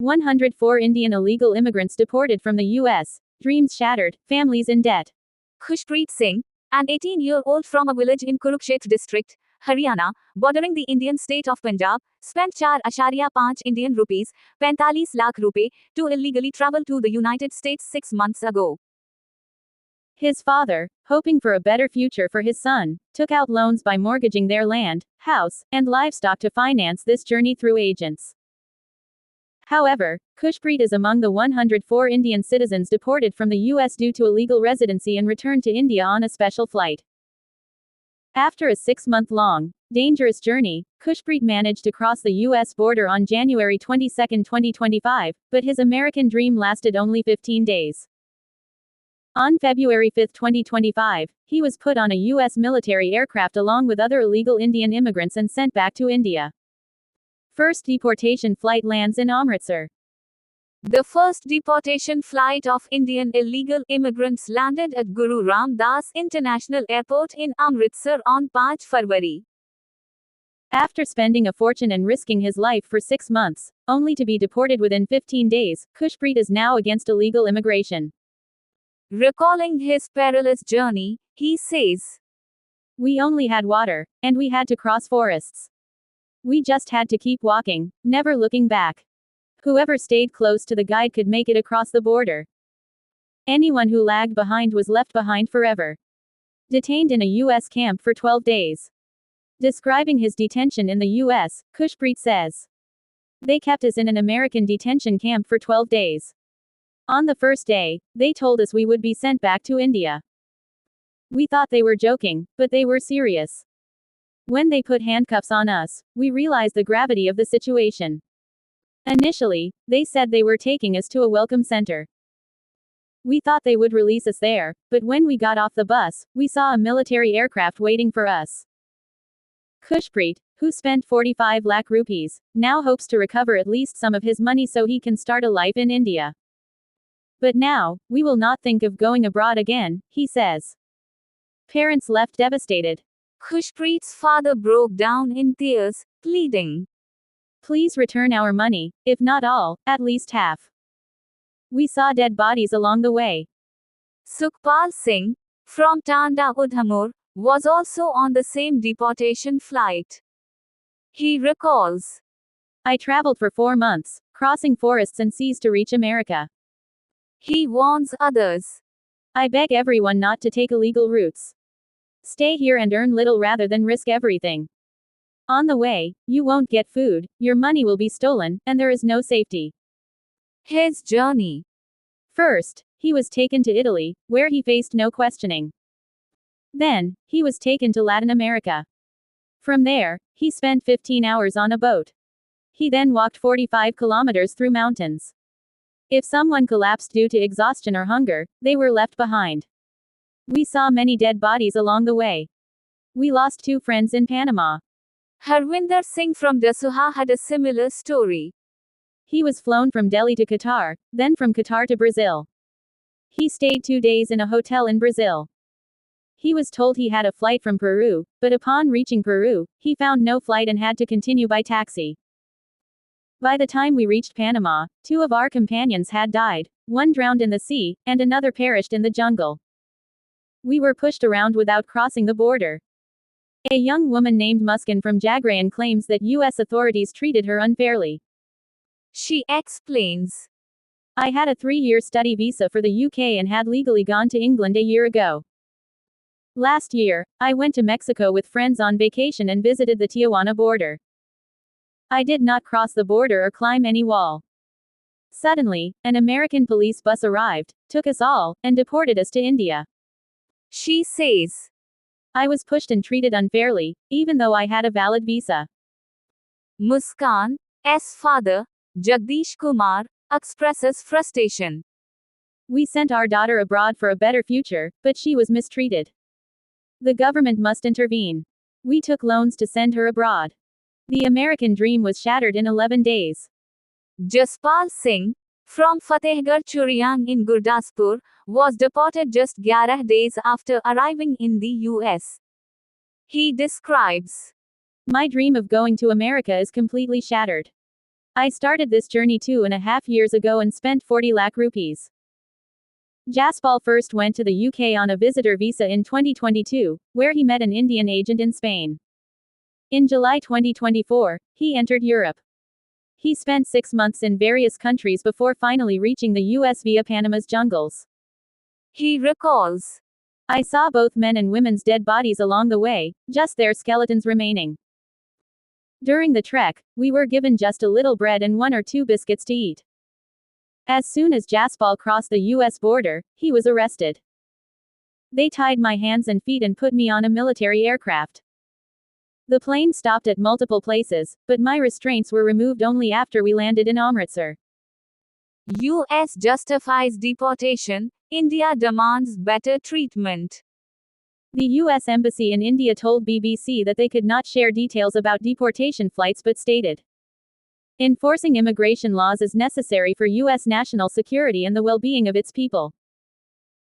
104 Indian illegal immigrants deported from the U.S., dreams shattered, families in debt. Khushpreet Singh, an 18-year-old from a village in Kurukshetra district, Haryana, bordering the Indian state of Punjab, spent 4.5 Indian rupees, 45 lakh rupees, to illegally travel to the United States 6 months ago. His father, hoping for a better future for his son, took out loans by mortgaging their land, house, and livestock to finance this journey through agents. However, Khushpreet is among the 104 Indian citizens deported from the U.S. due to illegal residency and returned to India on a special flight. After a 6-month-long, dangerous journey, Khushpreet managed to cross the U.S. border on January 22, 2025, but his American dream lasted only 15 days. On February 5, 2025, he was put on a U.S. military aircraft along with other illegal Indian immigrants and sent back to India. First deportation flight lands in Amritsar. The first deportation flight of Indian illegal immigrants landed at Guru Ram Das International Airport in Amritsar on 5 February. After spending a fortune and risking his life for 6 months, only to be deported within 15 days, Khushpreet is now against illegal immigration. Recalling his perilous journey, he says, "We only had water, and we had to cross forests. We just had to keep walking, never looking back. Whoever stayed close to the guide could make it across the border. Anyone who lagged behind was left behind forever." Detained in a U.S. camp for 12 days. Describing his detention in the U.S., Khushpreet says, "They kept us in an American detention camp for 12 days. On the first day, they told us we would be sent back to India. We thought they were joking, but they were serious. When they put handcuffs on us, we realized the gravity of the situation. Initially, they said they were taking us to a welcome center. We thought they would release us there, but when we got off the bus, we saw a military aircraft waiting for us." Khushpreet, who spent 45 lakh rupees, now hopes to recover at least some of his money so he can start a life in India. "But now, we will not think of going abroad again," he says. Parents left devastated. Khushpreet's father broke down in tears, pleading, "Please return our money, if not all, at least half. We saw dead bodies along the way." Sukhpal Singh, from Tanda Udhamur, was also on the same deportation flight. He recalls, "I traveled for 4 months, crossing forests and seas to reach America. He warns others, I beg everyone not to take illegal routes. Stay here and earn little rather than risk everything. On the way, you won't get food, your money will be stolen, and there is no safety." His journey. First, he was taken to Italy, where he faced no questioning. Then, he was taken to Latin America. From there, he spent 15 hours on a boat. He then walked 45 kilometers through mountains. If someone collapsed due to exhaustion or hunger, they were left behind. We saw many dead bodies along the way. We lost 2 friends in Panama. Harvinder Singh from Dasuha had a similar story. He was flown from Delhi to Qatar, then from Qatar to Brazil. He stayed 2 days in a hotel in Brazil. He was told he had a flight from Peru, but upon reaching Peru, he found no flight and had to continue by taxi. By the time we reached Panama, 2 of our companions had died, one drowned in the sea, and another perished in the jungle. We were pushed around without crossing the border. A young woman named Muskan from Jagrayan claims that U.S. authorities treated her unfairly. She explains, "I had a 3-year study visa for the UK and had legally gone to England a year ago. Last year, I went to Mexico with friends on vacation and visited the Tijuana border. I did not cross the border or climb any wall. Suddenly, an American police bus arrived, took us all, and deported us to India." She says, "I was pushed and treated unfairly, even though I had a valid visa." Muskan's father, Jagdish Kumar, expresses frustration. "We sent our daughter abroad for a better future, but she was mistreated. The government must intervene. We took loans to send her abroad. The American dream was shattered in 11 days." Jaspal Singh, from Fatehgarh Churiang in Gurdaspur, was deported just 11 days after arriving in the US. He describes, "My dream of going to America is completely shattered. I started this journey 2.5 years ago and spent 40 lakh rupees. Jaspal first went to the UK on a visitor visa in 2022, where he met an Indian agent in Spain. In July 2024, he entered Europe. He spent 6 months in various countries before finally reaching the US via Panama's jungles. He recalls, I saw both men and women's dead bodies along the way, just their skeletons remaining. During the trek, we were given just a little bread and 1 or 2 biscuits to eat. As soon as Jaspal crossed the US border, he was arrested. They tied my hands and feet and put me on a military aircraft. The plane stopped at multiple places, but my restraints were removed only after we landed in Amritsar. US justifies deportation, India demands better treatment. The US Embassy in India told BBC that they could not share details about deportation flights but stated, enforcing immigration laws is necessary for US national security and the well-being of its people.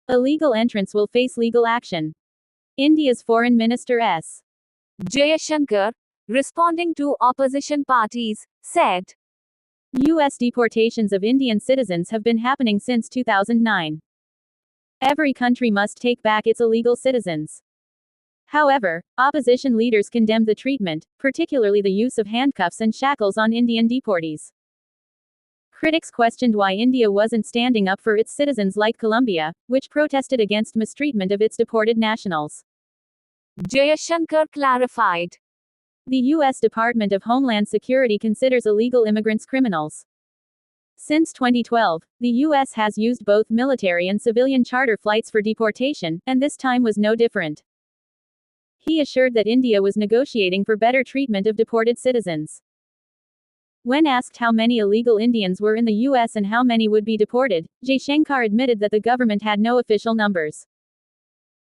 Illegal entrants will face legal action. India's Foreign Minister S. Jaishankar, responding to opposition parties, said, US deportations of Indian citizens have been happening since 2009. Every country must take back its illegal citizens. However, opposition leaders condemned the treatment, particularly the use of handcuffs and shackles on Indian deportees. Critics questioned why India wasn't standing up for its citizens like Colombia, which protested against mistreatment of its deported nationals. Jaishankar clarified, the US Department of Homeland Security considers illegal immigrants criminals. Since 2012, the US has used both military and civilian charter flights for deportation, and this time was no different. He assured that India was negotiating for better treatment of deported citizens. When asked how many illegal Indians were in the US and how many would be deported, Jaishankar admitted that the government had no official numbers.